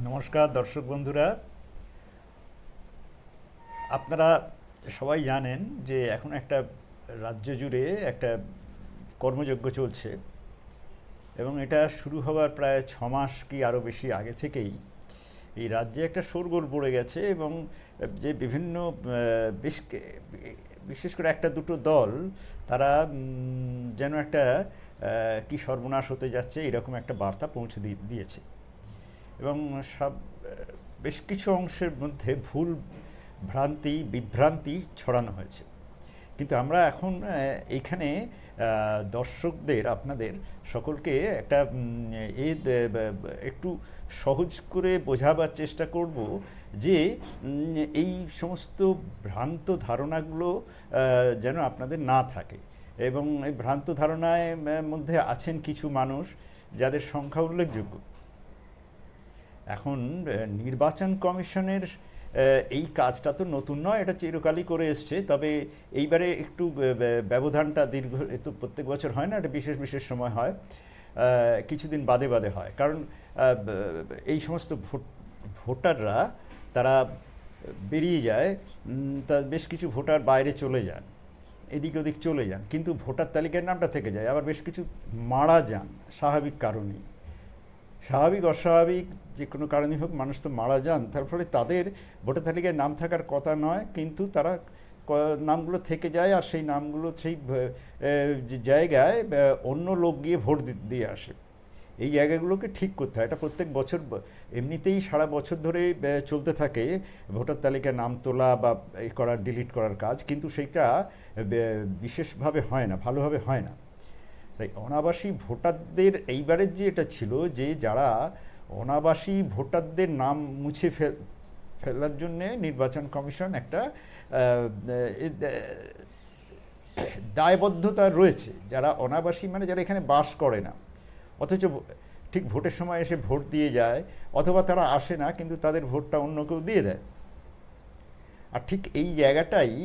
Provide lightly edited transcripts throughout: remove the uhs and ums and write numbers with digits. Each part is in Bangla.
নমস্কার দর্শক বন্ধুরা, আপনারা সবাই জানেন যে এখন একটা রাজ্য জুড়ে একটা কর্মযজ্ঞ চলছে এবং এটা শুরু হওয়ার প্রায় 6 মাস কি আরও বেশি আগে থেকেই এই রাজ্যে একটা শোরগোল পড়ে গেছে এবং যে বিভিন্ন বিশেষ করে একটা দুটো দল তারা যেন একটা কি সর্বনাশ হতে যাচ্ছে এরকম একটা বার্তা পৌঁছে দিয়েছে এবং সব বেশ কিছু অংশের মধ্যে ভুল বিভ্রান্তি ছড়ানো হয়েছে। কিন্তু আমরা এখন এইখানে দর্শকদের আপনাদের সকলকে একটা একটু সহজ করে বোঝাবার চেষ্টা করব যে এই সমস্ত ভ্রান্ত ধারণাগুলো যেন আপনাদের না থাকে এবং এই ভ্রান্ত ধারণায় মধ্যে আছেন কিছু মানুষ যাদের সংখ্যা উল্লেখযোগ্য। এখন নির্বাচন কমিশনের এই কাজটা তো নতুন নয়, এটা চিরকালই করে এসছে, তবে এইবারে একটু ব্যবধানটা দীর্ঘ, তো প্রত্যেক বছর হয় না, এটা বিশেষ বিশেষ সময় হয়, কিছুদিন বাদে বাদে হয়, কারণ এই সমস্ত ভোটাররা তারা বেরিয়ে যায়, তা বেশ কিছু ভোটার বাইরে চলে যান, এদিক ওদিক চলে যান, কিন্তু ভোটার তালিকার নামটা থেকে যায়, আবার বেশ কিছু মারা যান স্বাভাবিক কারণেই। স্বাভাবিক অস্বাভাবিক যে কোনো কারণেই হোক, মানুষ তো মারা যান, তার ফলে তাদের ভোটার তালিকায় নাম থাকার কথা নয়, কিন্তু তারা নামগুলো থেকে যায়, আর সেই নামগুলো সেই জায়গায় অন্য লোক গিয়ে ভোট দিয়ে আসে। এই জায়গাগুলোকে ঠিক করতে হয়, এটা প্রত্যেক বছর এমনিতেই সারা বছর ধরে চলতে থাকে ভোটার তালিকায় নাম তোলা বা করার ডিলিট করার কাজ, কিন্তু সেইটা বিশেষভাবে হয় না, ভালোভাবে হয় না। তাই অনাবাসী ভোটারদের এইবারের যে এটা ছিল যে যারা অনাবাসী ভোটারদের নাম মুছে ফেলার জন্যে নির্বাচন কমিশন একটা দায়বদ্ধতা রয়েছে। যারা অনাবাসী মানে যারা এখানে বাস করে না, অথচ ঠিক ভোটের সময় এসে ভোট দিয়ে যায়, অথবা তারা আসে না কিন্তু তাদের ভোটটা অন্য কেউ দিয়ে দেয়। আর ঠিক এই জায়গাটাই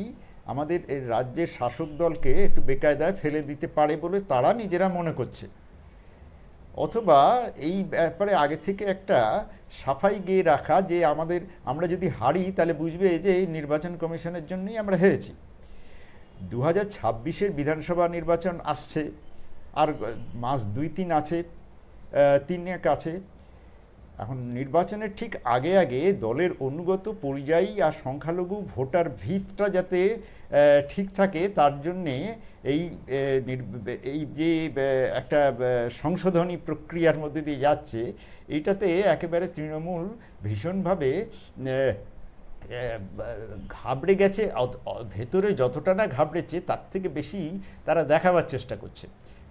আমাদের রাজ্যের শাসক দলকে একটু বেকায়দায় ফেলে দিতে পারে বলে তারা নিজেরা মনে করছে, অথবা এই ব্যাপারে আগে থেকে একটা সাফাই গেয়ে রাখা যে আমরা যদি হারি তাহলে বুঝবে যে এই নির্বাচন কমিশনের জন্যই আমরা হেরেছি। 2026-এর বিধানসভা নির্বাচন আসছে, আর মাস 2-3 আছে, 3 আছে। এখন নির্বাচনের ঠিক আগে আগে দলের অনুগত পরিযায়ী আর সংখ্যালঘু ভোটার ভিতটা যাতে ঠিক থাকে, তার জন্যে এই যে একটা সংশোধনী প্রক্রিয়ার মধ্যে দিয়ে যাচ্ছে, এইটাতে একেবারে তৃণমূল ভীষণভাবে ঘাবড়ে গেছে। ভেতরে যতটা না ঘাবড়েছে তার থেকে বেশি তারা দেখাবার চেষ্টা করছে।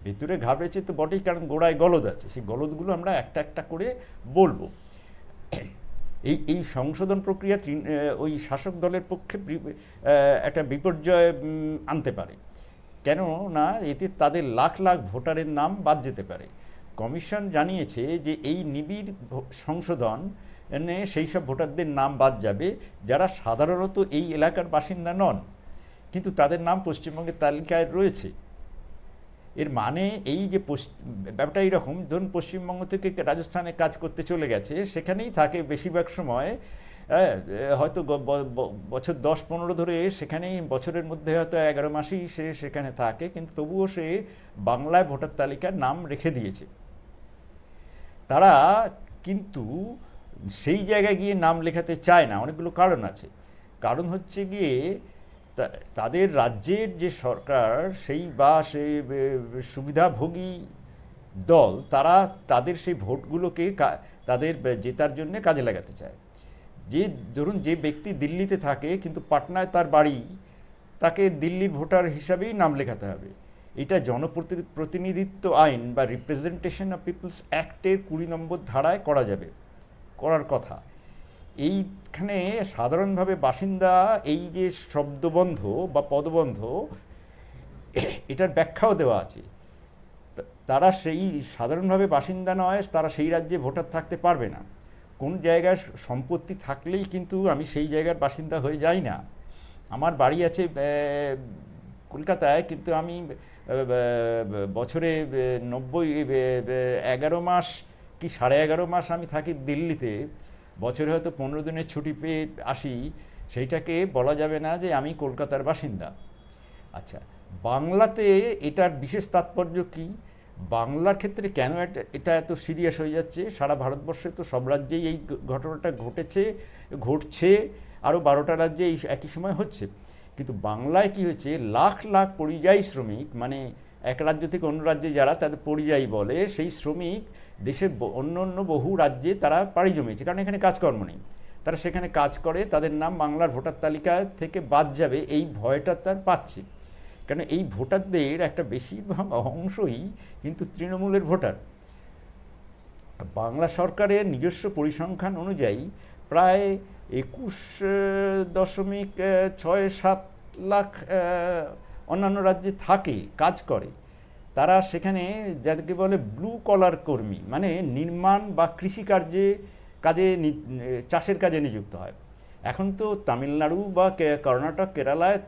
ভেতরে ঘাবড়েছে তো বটেই, কারণ গোড়ায় গলদ আছে, সেই গলদগুলো আমরা একটা একটা করে বলবো। এই সংশোধন প্রক্রিয়া ওই শাসক দলের পক্ষে একটা বিপর্যয় আনতে পারে, কেন না এতে তাদের লাখ লাখ ভোটারের নাম বাদ যেতে পারে। কমিশন জানিয়েছে যে এই নিবিড় সংশোধন সেই সব ভোটারদের নাম বাদ যাবে যারা সাধারণত এই এলাকার বাসিন্দা নন, কিন্তু তাদের নাম পশ্চিমবঙ্গের তালিকায় রয়েছে। এর মানে এই যে ব্যাপারটা এইরকম, ধরুন পশ্চিমবঙ্গ থেকে রাজস্থানে কাজ করতে চলে গেছে, সেখানেই থাকে বেশিরভাগ সময়, হয়তো বছর 10-15 ধরে সেখানেই, বছরের মধ্যে হয়তো 11 মাসই সে সেখানে থাকে, কিন্তু তবুও সে বাংলায় ভোটার তালিকার নাম রেখে দিয়েছে। তারা কিন্তু সেই জায়গায় গিয়ে নাম লেখাতে চায় না, অনেকগুলো কারণ আছে। কারণ হচ্ছে গিয়ে তাদের রাজ্যের যে সরকার সেই সুবিধাভোগী দল, তারা তাদের সেই ভোটগুলোকে তাদের জেতার জন্য কাজে লাগাতে চায়। ধরুন যে ব্যক্তি দিল্লিতে থাকে কিন্তু পাটনায় তার বাড়ি, তাকে দিল্লির ভোটার হিসাবেই নাম লেখাতে হবে। এটা জনপ্রতিনিধিত্ব আইন বা রিপ্রেজেন্টেশন অফ পিপলস অ্যাক্টের 20 নম্বর ধারায় করার কথা। এইখানে সাধারণভাবে বাসিন্দা, এই যে শব্দবন্ধ বা পদবন্ধ, এটার ব্যাখ্যাও দেওয়া আছে। তারা সেই সাধারণভাবে বাসিন্দা নয়, তারা সেই রাজ্যে ভোটার থাকতে পারবে না। কোন জায়গায় সম্পত্তি থাকলেই কিন্তু আমি সেই জায়গার বাসিন্দা হয়ে যাই না। আমার বাড়ি আছে কলকাতায়, কিন্তু আমি বছরে 11 মাস কি 11.5 মাস আমি থাকি দিল্লিতে, বছরে হয়তো 15 দিনের ছুটি পেয়ে আসি, সেইটাকে বলা যাবে না যে আমি কলকাতার বাসিন্দা। আচ্ছা, বাংলাতে এটার বিশেষ তাৎপর্য কি? বাংলার ক্ষেত্রে কেন এটা এত সিরিয়াস হয়ে যাচ্ছে? সারা ভারতবর্ষে তো সব রাজ্যেই এই ঘটনাটা ঘটছে, আরও 12টা রাজ্যে এই একই সময় হচ্ছে। কিন্তু বাংলায় কি হয়েছে, লাখ লাখ পরিযায়ী শ্রমিক, মানে এক রাজ্য থেকে অন্য রাজ্যে যারা, তাদের পরিযায়ী বলে, সেই শ্রমিক দেশের অন্য অন্য বহু রাজ্যে তারা পাড়ি জমিয়েছে, কারণ এখানে কাজকর্ম নেই। তারা সেখানে কাজ করে, তাদের নাম বাংলার ভোটার তালিকা থেকে বাদ যাবে এই ভয়টা তার পাচ্ছে। কেন, এই ভোটারদের একটা বেশিরভাগ অংশই কিন্তু তৃণমূলের ভোটার। বাংলা সরকারের নিজস্ব পরিসংখ্যান অনুযায়ী প্রায় 21.67 লাখ অন্যান্য রাজ্যে থাকে, কাজ করে। তারা সেখানে যাদেরকে বলে ব্লু কলার কর্মী, মানে নির্মাণ বা কৃষিকার্যে চাষের কাজে নিযুক্ত হয়। এখন তো তামিলনাড়ু বা কর্ণাটক, কেরালায়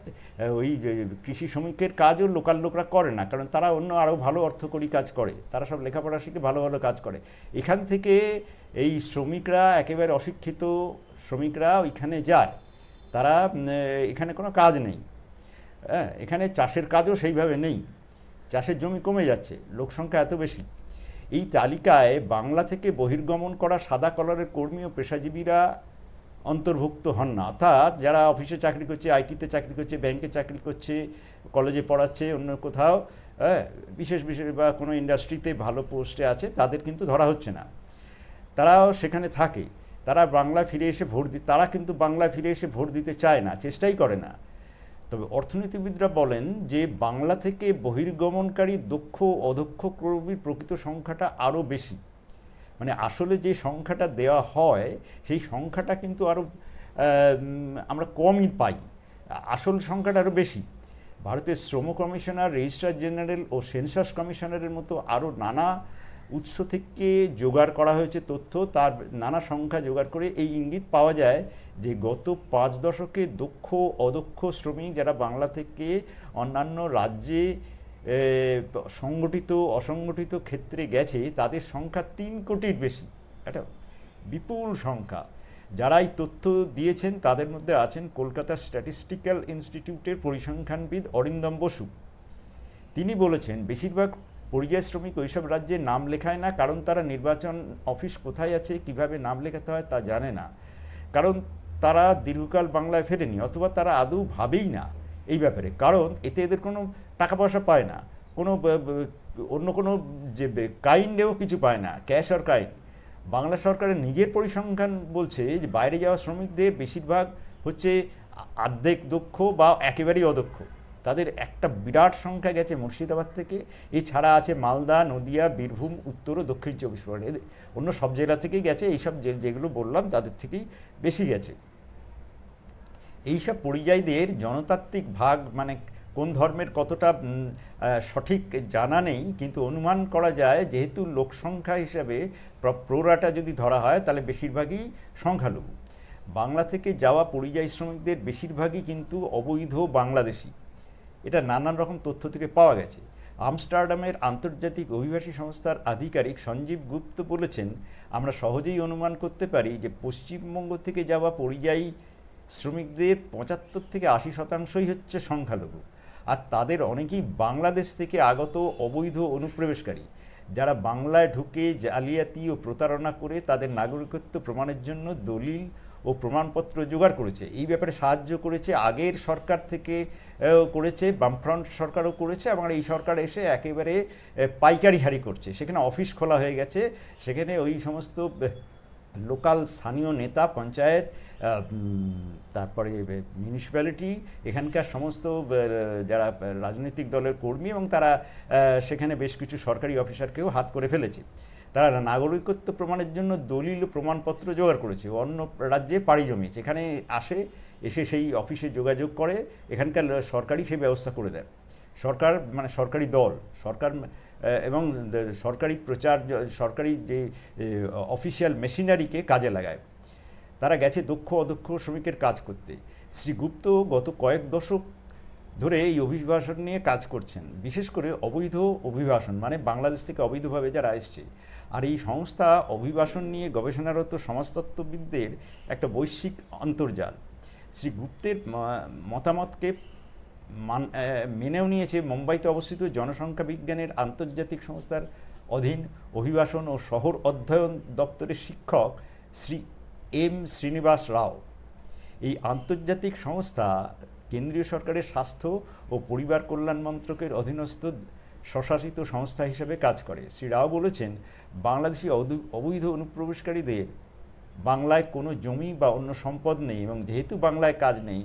ওই কৃষি শ্রমিকের কাজও লোকাল লোকরা করে না, কারণ তারা অন্য আরও ভালো অর্থকরী কাজ করে, তারা সব লেখাপড়া শিখে ভালো ভালো কাজ করে। এখান থেকে এই শ্রমিকরা, একেবারে অশিক্ষিত শ্রমিকরা ওইখানে যায়, তারা এখানে কোনো কাজ নেই। হ্যাঁ, এখানে চাষের কাজও সেইভাবে নেই, চাষের জমি কমে যাচ্ছে, লোকসংখ্যা এত বেশি। এই তালিকায় বাংলা থেকে বহির্গমন করা সাদা কলারের কর্মী ও পেশাজীবীরা অন্তর্ভুক্ত হন না। অর্থাৎ যারা অফিসে চাকরি করছে, আইটিতে চাকরি করছে, ব্যাংকে চাকরি করছে, কলেজে পড়াচ্ছে, অন্য কোথাও বিশেষ বা কোনো ইন্ডাস্ট্রিতে ভালো পোস্টে আছে, তাদের কিন্তু ধরা হচ্ছে না। তারাও সেখানে থাকে, তারা বাংলায় ফিরে এসে তারা কিন্তু বাংলায় ফিরে এসে ভোট দিতে চায় না, চেষ্টাই করে না। তবে অর্থনীতিবিদরা বলেন যে বাংলা থেকে বহির্গমনকারী দক্ষ অদক্ষ কর্মীর প্রকৃত সংখ্যাটা আরও বেশি। মানে আসলে যে সংখ্যাটা দেওয়া হয় সেই সংখ্যাটা কিন্তু আরও আমরা কমই পাই, আসল সংখ্যাটা আরও বেশি। ভারতের শ্রম কমিশনার, রেজিস্ট্রার জেনারেল ও সেন্সাস কমিশনারের মতো আরও নানা উৎস থেকে জোগাড় করা হয়েছে তথ্য, তার নানা সংখ্যা জোগাড় করে এই ইঙ্গিত পাওয়া যায় যে গত 5 দশকে দক্ষ অদক্ষ শ্রমিক যারা বাংলা থেকে অন্যান্য রাজ্যে সংগঠিত অসংগঠিত ক্ষেত্রে গেছে, তাদের সংখ্যা 3 কোটির বেশি, একটা বিপুল সংখ্যা। যারা এই তথ্য দিয়েছেন তাদের মধ্যে আছেন কলকাতা স্ট্যাটিস্টিক্যাল ইনস্টিটিউটের পরিসংখ্যানবিদ অরিন্দম বসু। তিনি বলেছেন, বেশিরভাগ পরিযায়ী শ্রমিক ওইসব রাজ্যে নাম লেখায় না, কারণ তারা নির্বাচন অফিস কোথায় আছে, কিভাবে নাম লেখাতে হয় তা জানে না, কারণ তারা দীর্ঘকাল বাংলায় ফেরেনি, অথবা তারা আদৌ ভাবেই না এই ব্যাপারে, কারণ এতে এদের কোনো টাকা পয়সা পায় না, কোনো অন্য কোনো যে কাইন্ডেও কিছু পায় না, ক্যাশ আর কাইন্ড। বাংলা সরকারের নিজের পরিসংখ্যান বলছে যে বাইরে যাওয়া শ্রমিকদের বেশিরভাগ হচ্ছে অর্ধেক দক্ষ বা একেবারেই অদক্ষ। তাদের একটা বিরাট সংখ্যা গেছে মুর্শিদাবাদ থেকে, এছাড়া আছে মালদা, নদিয়া, বীরভূম, উত্তর ও দক্ষিণ 24 পরগনা, অন্য সব জেলা থেকেই গেছে। এইসব যেগুলো বললাম তাদের থেকেই বেশি গেছে। এইসব পরিযায়ীদের জনতাত্ত্বিক ভাগ, মানে কোন ধর্মের কতটা সঠিক জানা নেই, কিন্তু অনুমান করা যায় যেহেতু লোকসংখ্যা হিসাবে প্রোরাটা যদি ধরা হয় তাহলে বেশিরভাগই সংখ্যালঘু। বাংলা থেকে যাওয়া পরিযায়ী শ্রমিকদের বেশিরভাগই কিন্তু অবৈধ বাংলাদেশি, এটা নানান রকম তথ্য থেকে পাওয়া গেছে। আমস্টারডামের আন্তর্জাতিক অভিবাসী সংস্থার আধিকারিক সঞ্জীব গুপ্ত বলেছেন, আমরা সহজেই অনুমান করতে পারি যে পশ্চিমবঙ্গ থেকে যাওয়া পরিযায়ী শ্রমিকদের 75 থেকে 80% হচ্ছে সংখ্যালঘু, আর তাদের অনেকেই বাংলাদেশ থেকে আগত অবৈধ অনুপ্রবেশকারী, যারা বাংলায় ঢুকে জালিয়াতি ও প্রতারণা করে তাদের নাগরিকত্ব প্রমাণের জন্য দলিল ও প্রমাণপত্র জোগাড় করেছে। এই ব্যাপারে সাহায্য করেছে আগের সরকার থেকে করেছে, বামফ্রন্ট সরকারও করেছে, এবং এই সরকার এসে একেবারে পাইকারি হারি করছে। সেখানে অফিস খোলা হয়ে গেছে, সেখানে ওই সমস্ত লোকাল স্থানীয় নেতা, পঞ্চায়েত, তারপরে মিউনিসিপ্যালিটি, এখানকার সমস্ত যারা রাজনৈতিক দলের কর্মী, এবং তারা সেখানে বেশ কিছু সরকারি অফিসারকেও হাত করে ফেলেছে। তারা নাগরিকত্ব প্রমাণের জন্য দলিল ও প্রমাণপত্র জোগাড় করেছে, অন্য রাজ্যে পাড়ি জমিয়েছে, এখানে এসে সেই অফিসে যোগাযোগ করে, এখানকার সরকারই সেই ব্যবস্থা করে দেয়। সরকার মানে সরকারি দল, সরকার এবং সরকারি প্রচার, সরকারি যে অফিসিয়াল মেশিনারিকে কাজে লাগায়। তারা গেছে দক্ষ অদক্ষ শ্রমিকের কাজ করতে। শ্রী গুপ্ত গত কয়েক দশক ধরে এই অভিবাসন নিয়ে কাজ করছেন, বিশেষ করে অবৈধ অভিবাসন, মানে বাংলাদেশ থেকে অবৈধভাবে যারা এসছে। আর এই সংস্থা অভিবাসন নিয়ে গবেষণারত সমাজতত্ত্ববিদদের একটা বৈশ্বিক অন্তর্জাল। শ্রী গুপ্তের মতামতকে মেনেও নিয়েছে মুম্বাইতে অবস্থিত জনসংখ্যা বিজ্ঞানের আন্তর্জাতিক সংস্থার অধীন অভিবাসন ও শহর অধ্যয়ন দপ্তরের শিক্ষক শ্রী এম শ্রীনিবাস রাও। এই আন্তর্জাতিক সংস্থা কেন্দ্রীয় সরকারের স্বাস্থ্য ও পরিবার কল্যাণ মন্ত্রকের অধীনস্থ স্বশাসিত সংস্থা হিসেবে কাজ করে। শ্রী রাও বলেছেন, বাংলাদেশি অবৈধ অনুপ্রবেশকারীদের বাংলায় কোনো জমি বা অন্য সম্পদ নেই এবং যেহেতু বাংলায় কাজ নেই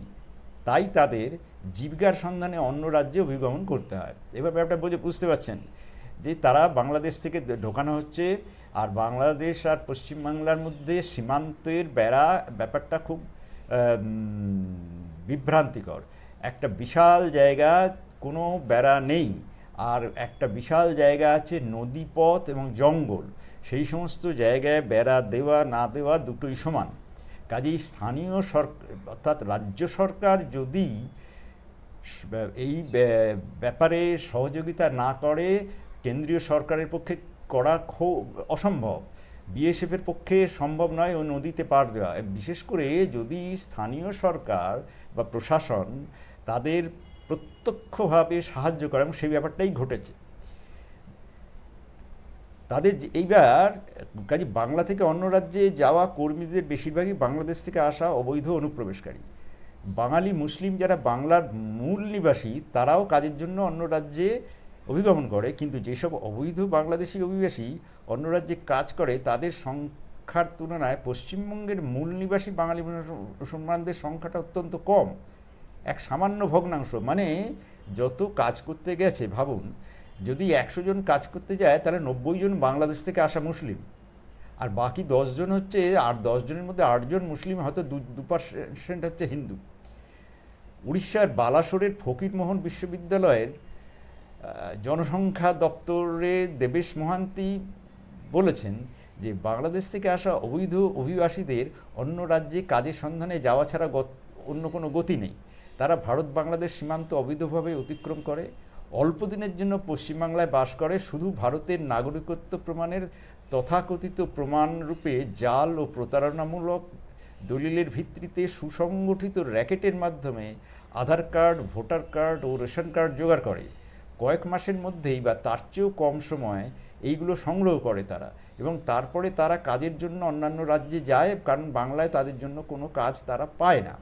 তাই তাদের জীবিকার সন্ধানে অন্য রাজ্যে অভিগমন করতে হয়। এবার ব্যাপারটা বুঝতে পারছেন যে তারা বাংলাদেশ থেকে ঢোকানো হচ্ছে, আর বাংলাদেশ আর পশ্চিমবাংলার মধ্যে সীমান্তের ব্যাপারটা খুব বিভ্রান্তিকর। একটা বিশাল জায়গা, কোনো বেড়া নেই, আর একটা বিশাল জায়গা আছে নদীপথ এবং জঙ্গল। সেই সমস্ত জায়গায় বেড়া দেওয়া না দেওয়া দুটোই সমান। কাজেই স্থানীয় সরকার অর্থাৎ রাজ্য সরকার যদি এই ব্যাপারে সহযোগিতা না করে, কেন্দ্রীয় সরকারের পক্ষে করা খুব অসম্ভব, বিএসএফের পক্ষে সম্ভব নয় ও নদীতে পার দেওয়া। বিশেষ করে যদি স্থানীয় সরকার বা প্রশাসন তাদের প্রত্যক্ষভাবে সাহায্য করে, এবং সেই ব্যাপারটাই ঘটেছে। তাদের এইবার কাজে বাংলা থেকে অন্য রাজ্যে যাওয়া কর্মীদের বেশিরভাগই বাংলাদেশ থেকে আসা অবৈধ অনুপ্রবেশকারী। বাঙালি মুসলিম যারা বাংলার মূল নিবাসী তারাও কাজের জন্য অন্য রাজ্যে অভিগমন করে, কিন্তু যেসব অবৈধ বাংলাদেশি অভিবাসী অন্য রাজ্যে কাজ করে তাদের সংখ্যার তুলনায় পশ্চিমবঙ্গের মূল নিবাসী বাঙালি মুসলমানদের সংখ্যাটা অত্যন্ত কম, এক সামান্য ভগ্নাংশ। মানে যত কাজ করতে গেছে, ভাবুন যদি 100 জন কাজ করতে যায় তাহলে 90 জন বাংলাদেশ থেকে আসা মুসলিম, আর বাকি 10 জন হচ্ছে, আর 10 জনের মধ্যে 8 জন মুসলিম, হয়তো 2% হচ্ছে হিন্দু। উড়িষ্যার বালাসোরের ফকিরমোহন বিশ্ববিদ্যালয়ের জনসংখ্যা দপ্তরে দেবেশ মহান্তি বলেছেন যে বাংলাদেশ থেকে আসা অবৈধ অভিবাসীদের অন্য রাজ্যে কাজের সন্ধানে যাওয়া ছাড়া অন্য কোনো গতি নেই। তারা ভারত বাংলাদেশ সীমান্ত অবৈধভাবে অতিক্রম করে, অল্প দিনের জন্য পশ্চিমবাংলায় বাস করে, শুধু ভারতের নাগরিকত্ব প্রমাণের তথাকথিত প্রমাণরূপে জাল ও প্রতারণামূলক দলিলের ভিত্তিতে সুসংগঠিত র্যাকেটের মাধ্যমে আধার কার্ড, ভোটার কার্ড ও রেশন কার্ড জোগাড় করে। কয়েক মাসের মধ্যেই বা তার চেয়েও কম সময় এইগুলো সংগ্রহ করে তারা, এবং তারপরে তারা কাজের জন্য অন্যান্য রাজ্যে যায়, কারণ বাংলায় তাদের জন্য কোনো কাজ তারা পায় না।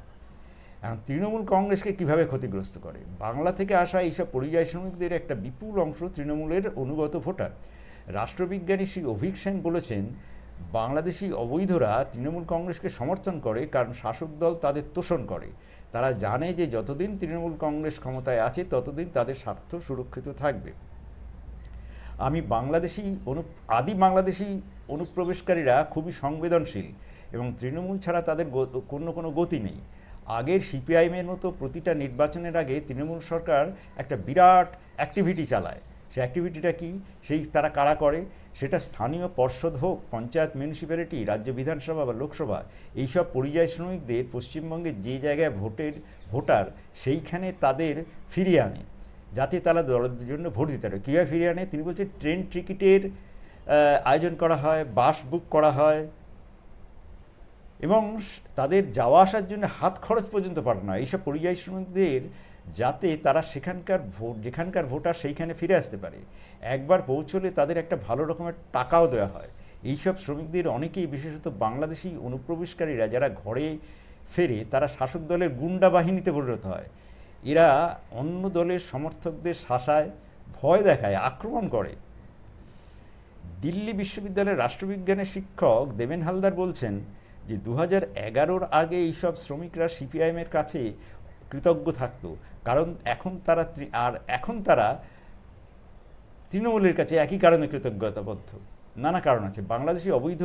এখন তৃণমূল কংগ্রেসকে কিভাবে ক্ষতিগ্রস্ত করে? বাংলা থেকে আসা এইসব পরিযায়ী শ্রমিকদের একটা বিপুল অংশ তৃণমূলের অনুগত ভোটার। রাষ্ট্রবিজ্ঞানী শ্রী অভিক সেন বলেছেন, বাংলাদেশি অবৈধরা তৃণমূল কংগ্রেসকে সমর্থন করে কারণ শাসক দল তাদের তোষণ করে। তারা জানে যে যতদিন তৃণমূল কংগ্রেস ক্ষমতায় আছে ততদিন তাদের স্বার্থ সুরক্ষিত থাকবে। আদি বাংলাদেশি অনুপ্রবেশকারীরা খুবই সংবেদনশীল এবং তৃণমূল ছাড়া তাদের কোনো গতি নেই। আগের সিপিআইএমের মতো প্রতিটা নির্বাচনের আগে তৃণমূল সরকার একটা বিরাট অ্যাক্টিভিটি চালায়। সেই অ্যাক্টিভিটিটা কি? তারা কারা করে? সেটা স্থানীয় পর্ষদ হোক, পঞ্চায়েত, মিউনিসিপ্যালিটি, রাজ্য বিধানসভা বা লোকসভা, এইসব পরিযায়ী শ্রমিকদের পশ্চিমবঙ্গের যে জায়গায় ভোটার সেইখানে তাদের ফিরিয়ে আনে, যাতে তারা দলের জন্য ভোট দিতে পারে। কীভাবে ফিরিয়ে আনে? তিনি বলছেন ট্রেন টিকিটের আয়োজন করা হয়, বাস বুক করা হয়, এবং তাদের যাওয়া আসার জন্য হাত খরচ পর্যন্ত পাঠানো হয় এইসব পরিযায়ী শ্রমিকদের, যাতে তারা যেখানকার ভোটার সেইখানে ফিরে আসতে পারে। একবার পৌঁছলে তাদের একটা ভালো রকমের টাকাও দেওয়া হয়। এইসব শ্রমিকদের অনেকেই, বিশেষত বাংলাদেশি অনুপ্রবেশকারীরা যারা ঘরে ফেরে, তারা শাসক দলের গুন্ডা বাহিনীতে পরিণত হয়। এরা অন্য দলের সমর্থকদের শাসায়, ভয় দেখায়, আক্রমণ করে। দিল্লি বিশ্ববিদ্যালয়ের রাষ্ট্রবিজ্ঞানের শিক্ষক দেবেন হালদার বলছেন যে 2011-র আগে এইসব শ্রমিকরা সিপিআইএমের কাছে কৃতজ্ঞ থাকত, কারণ এখন তারা তৃণমূলের কাছে একই কারণে কৃতজ্ঞতাবদ্ধ। নানা কারণ আছে। বাংলাদেশি অবৈধ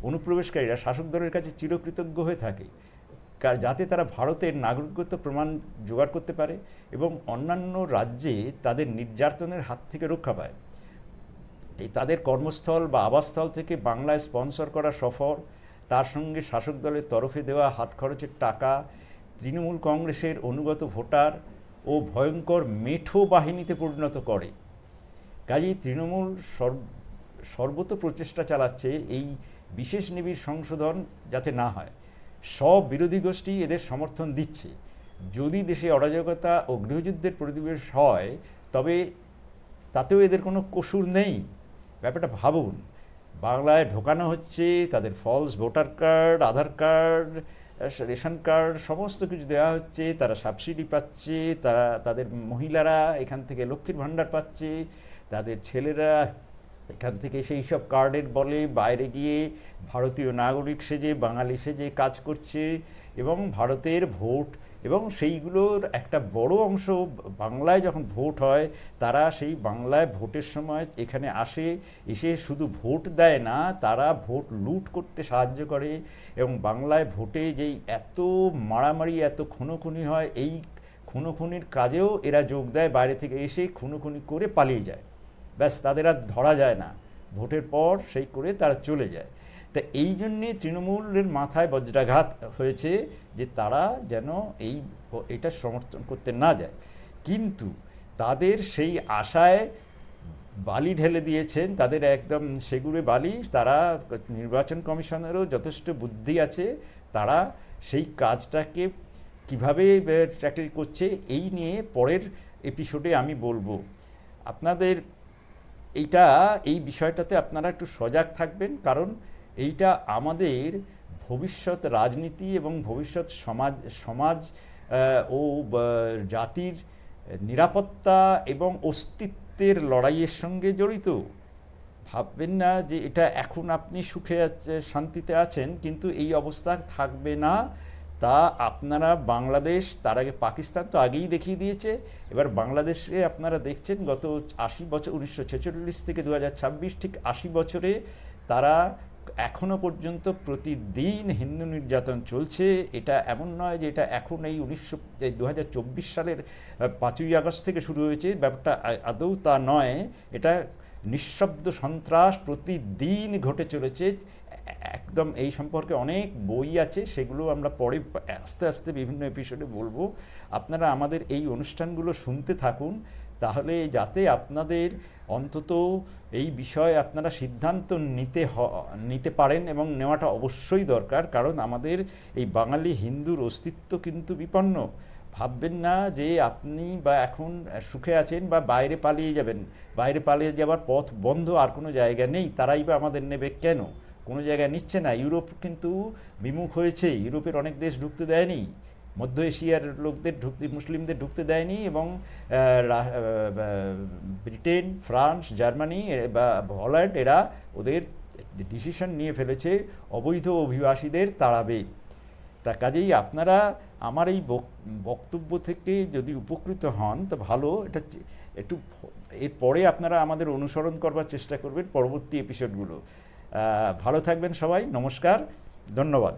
অনুপ্রবেশকারীরা শাসক দলের কাছে চিরকৃতজ্ঞ হয়ে থাকে, যাতে তারা ভারতের নাগরিকত্ব প্রমাণ জোগাড় করতে পারে এবং অন্যান্য রাজ্যে তাদের নির্যাতনের হাত থেকে রক্ষা পায়। তাদের কর্মস্থল বা আবাসস্থল থেকে বাংলায় স্পন্সর করা সফর, তার সঙ্গে শাসক দলের তরফে দেওয়া হাত খরচের টাকা, তৃণমূল কংগ্রেসের অনুগত ভোটার ও ভয়ঙ্কর মেঠো বাহিনীতে পরিণত করে। কাজেই তৃণমূল সর্বত প্রচেষ্টা চালাচ্ছে এই বিশেষ নিবিড় সংশোধন যাতে না হয়। সব বিরোধী গোষ্ঠী এদের সমর্থন দিচ্ছে। যদি দেশে অরাজকতা ও গৃহযুদ্ধের পরিবেশ হয় তবে তাতেও এদের কোনো কসুর নেই। ব্যাপারটা ভাবুন, বাংলায় ঢোকানো হচ্ছে, তাদের ফলস ভোটার কার্ড, আধার কার্ড, রেশন কার্ড সমস্ত কিছু দেওয়া হচ্ছে, তারা সাবসিডি পাচ্ছে, তাদের মহিলারা এখান থেকে লক্ষ্মীর ভাণ্ডার পাচ্ছে, তাদের ছেলেরা এখান থেকে সেই সব কার্ডের বলে বাইরে গিয়ে ভারতীয় নাগরিক সেজে, বাঙালি সেজে কাজ করছে, এবং ভারতের ভোট এবং সেইগুলোর একটা বড় অংশ বাংলায় যখন ভোট হয় তারা সেই বাংলায় ভোটের সময় এখানে এসে শুধু ভোট দেয় না, তারা ভোট লুট করতে সাহায্য করে। এবং বাংলায় ভোটে যেই এত মারামারি, এত খুনোখুনি হয়, এই খুনোখুনির কাজেও এরা যোগ দেয়, বাইরে থেকে এসে খুনোখুনি করে পালিয়ে যায়। ব্যাস, তাদের আর ধরা যায় না, ভোটের পর সেই করে তারা চলে যায়। তা এই জন্যে তৃণমূলের মাথায় বজ্রাঘাত হয়েছে যে তারা যেন এটা সমর্থন করতে না যায়। কিন্তু তাদের সেই আশায় বালি ঢেলে দিয়েছেন, তাদের একদম সেগুড়ে বালি। তারা নির্বাচন কমিশনেরও যথেষ্ট বুদ্ধি আছে, তারা সেই কাজটাকে কিভাবে ট্যাকেল করছে এই নিয়ে পরের এপিসোডে আমি বলবো। আপনাদের এই বিষয়টাতে আপনারা একটু সজাগ থাকবেন, কারণ এইটা আমাদের ভবিষ্যৎ রাজনীতি এবং ভবিষ্যৎ সমাজ ও জাতির নিরাপত্তা এবং অস্তিত্বের লড়াইয়ের সঙ্গে জড়িত। ভাববেন না যে এটা এখন আপনি সুখে শান্তিতে আছেন কিন্তু এই অবস্থা থাকবে না। তা আপনারা বাংলাদেশ, তার আগে পাকিস্তান তো আগেই দেখিয়ে দিয়েছে, এবার বাংলাদেশে আপনারা দেখছেন গত 80 বছর, 1946 থেকে 2026, ঠিক 80 বছরে তারা এখনো পর্যন্ত প্রতিদিন হিন্দু নির্যাতন চলছে। এটা এমন নয় যে এটা এখন এই 2024 সালের 5ই আগস্ট থেকে শুরু হয়েছে, ব্যাপারটা আদৌ তা নয়। এটা নিঃশব্দ সন্ত্রাস প্রতিদিন ঘটে চলেছে। একদম এই সম্পর্কে অনেক বই আছে, সেগুলো আমরা পরে আস্তে আস্তে বিভিন্ন এপিসোডে বলবো। আপনারা আমাদের এই অনুষ্ঠানগুলো শুনতে থাকুন, তাহলে যাতে আপনাদের অন্তত এই বিষয়ে আপনারা সিদ্ধান্ত নিতে পারেন, এবং নেওয়াটা অবশ্যই দরকার, কারণ আমাদের এই বাঙালি হিন্দুর অস্তিত্ব কিন্তু বিপন্ন। ভাববেন না যে আপনি বা এখন সুখে আছেন বা বাইরে পালিয়ে যাবেন, বাইরে পালিয়ে যাবার পথ বন্ধ, আর কোনো জায়গা নেই। তারাই বা আমাদের নেবে কেন? কোনো জায়গায় নিচ্ছে না। ইউরোপ কিন্তু বিমুখ হয়েছে, ইউরোপের অনেক দেশ ঢুকতে দেয়নি, মধ্য এশিয়ার লোকদের মুসলিমদের ঢুকতে দেয়নি, এবং ব্রিটেন, ফ্রান্স, জার্মানি বা হল্যান্ড এরা ওদের ডিসিশন নিয়ে ফেলেছে অবৈধ অভিবাসীদের তাড়াবে। তা কাজেই আপনারা আমার এই বক্তব্য থেকে যদি উপকৃত হন তো ভালো। এটা একটু এরপরে আপনারা আমাদের অনুসরণ করবার চেষ্টা করবেন পরবর্তী এপিসোডগুলো। ভালো থাকবেন সবাই, নমস্কার, ধন্যবাদ।